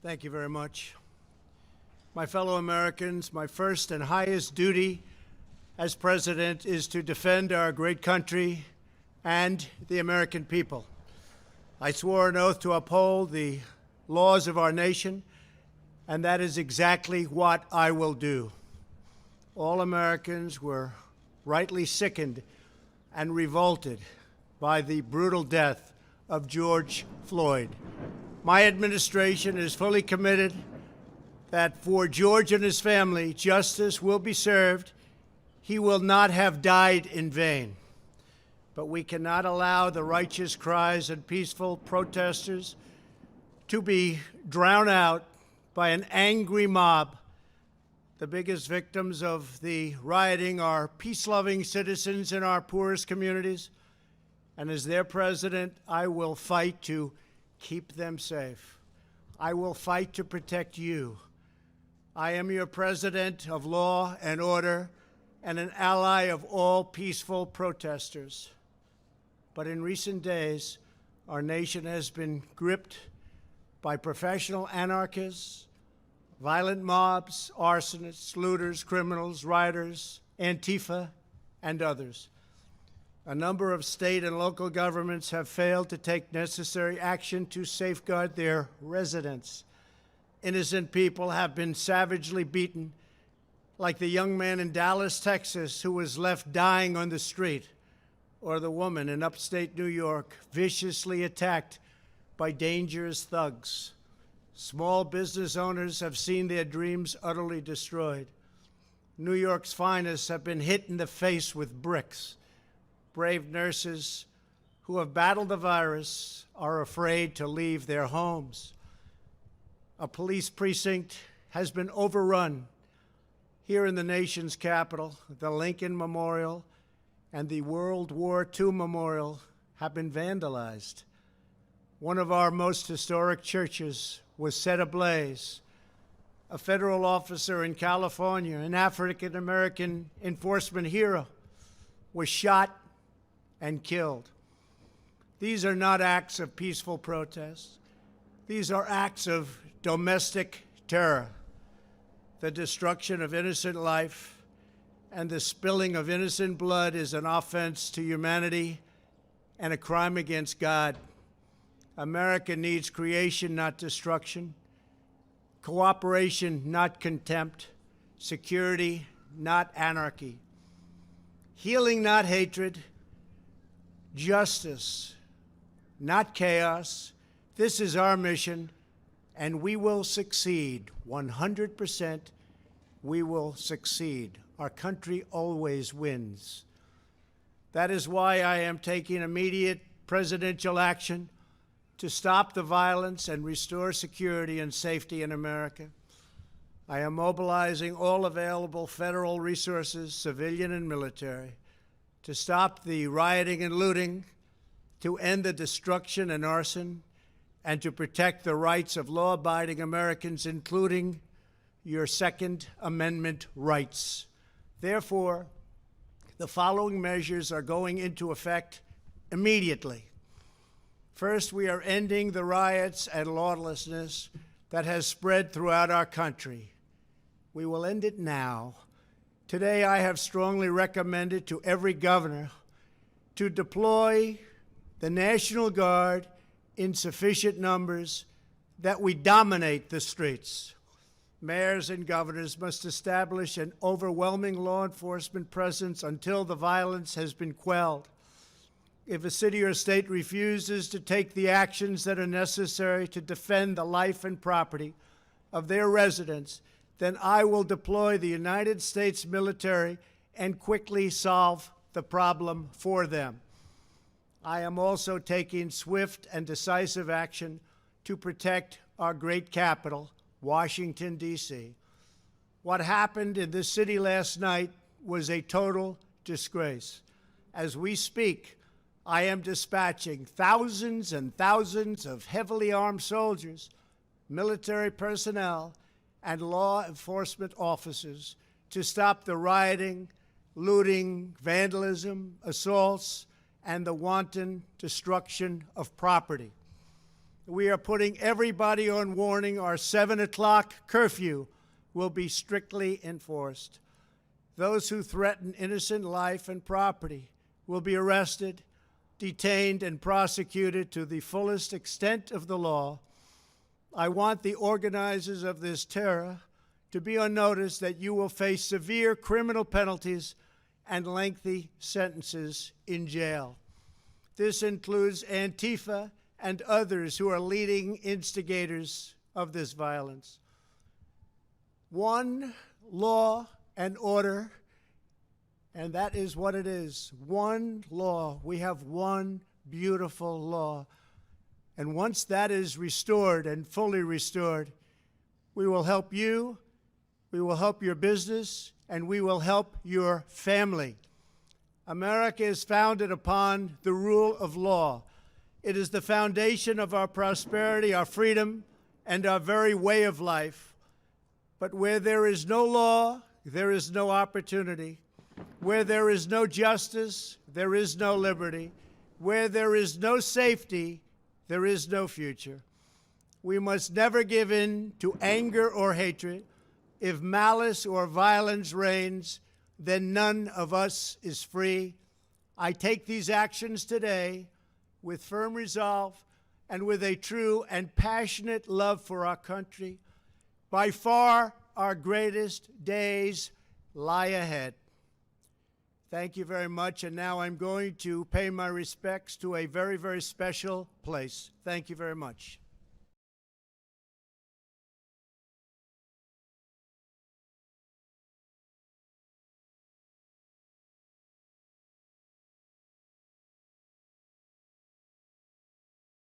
Thank you very much. My fellow Americans, my first and highest duty as president is to defend our great country and the American people. I swore an oath to uphold the laws of our nation, and that is exactly what I will do. All Americans were rightly sickened and revolted by the brutal death of George Floyd. My administration is fully committed that for George and his family, justice will be served. He will not have died in vain. But we cannot allow the righteous cries and peaceful protesters to be drowned out by an angry mob. The biggest victims of the rioting are peace-loving citizens in our poorest communities. And as their president, I will fight to keep them safe. I will fight to protect you. I am your president of law and order and an ally of all peaceful protesters. But in recent days, our nation has been gripped by professional anarchists, violent mobs, arsonists, looters, criminals, rioters, Antifa, and others. A number of state and local governments have failed to take necessary action to safeguard their residents. Innocent people have been savagely beaten, like the young man in Dallas, Texas, who was left dying on the street, or the woman in upstate New York viciously attacked by dangerous thugs. Small business owners have seen their dreams utterly destroyed. New York's finest have been hit in the face with bricks. Brave nurses who have battled the virus are afraid to leave their homes. A police precinct has been overrun. Here in the nation's capital, the Lincoln Memorial and the World War II Memorial have been vandalized. One of our most historic churches was set ablaze. A federal officer in California, an African-American enforcement hero, was shot and killed. These are not acts of peaceful protest. These are acts of domestic terror. The destruction of innocent life and the spilling of innocent blood is an offense to humanity and a crime against God. America needs creation, not destruction, cooperation, not contempt, security, not anarchy, healing, not hatred, justice, not chaos. This is our mission, and we will succeed. 100%, we will succeed. Our country always wins. That is why I am taking immediate presidential action to stop the violence and restore security and safety in America. I am mobilizing all available federal resources, civilian and military, to stop the rioting and looting, to end the destruction and arson, and to protect the rights of law-abiding Americans, including your Second Amendment rights. Therefore, the following measures are going into effect immediately. First, we are ending the riots and lawlessness that has spread throughout our country. We will end it now. Today, I have strongly recommended to every governor to deploy the National Guard in sufficient numbers that we dominate the streets. Mayors and governors must establish an overwhelming law enforcement presence until the violence has been quelled. If a city or state refuses to take the actions that are necessary to defend the life and property of their residents, then I will deploy the United States military and quickly solve the problem for them. I am also taking swift and decisive action to protect our great capital, Washington, D.C. What happened in this city last night was a total disgrace. As we speak, I am dispatching thousands and thousands of heavily armed soldiers, military personnel, and law enforcement officers to stop the rioting, looting, vandalism, assaults, and the wanton destruction of property. we are putting everybody on warning. Our 7 o'clock curfew will be strictly enforced. Those who threaten innocent life and property will be arrested, detained, and prosecuted to the fullest extent of the law. I want the organizers of this terror to be on notice that you will face severe criminal penalties and lengthy sentences in jail. This includes Antifa and others who are leading instigators of this violence. One law and order, and that is what it is. One law. We have one beautiful law. And once that is restored and fully restored, we will help you, we will help your business, and we will help your family. America is founded upon the rule of law. It is the foundation of our prosperity, our freedom, and our very way of life. But where there is no law, there is no opportunity. Where there is no justice, there is no liberty. Where there is no safety, there is no future. We must never give in to anger or hatred. If malice or violence reigns, then none of us is free. I take these actions today with firm resolve and with a true and passionate love for our country. By far, our greatest days lie ahead. Thank you very much, and now I'm going to pay my respects to a very, very special place. Thank you very much.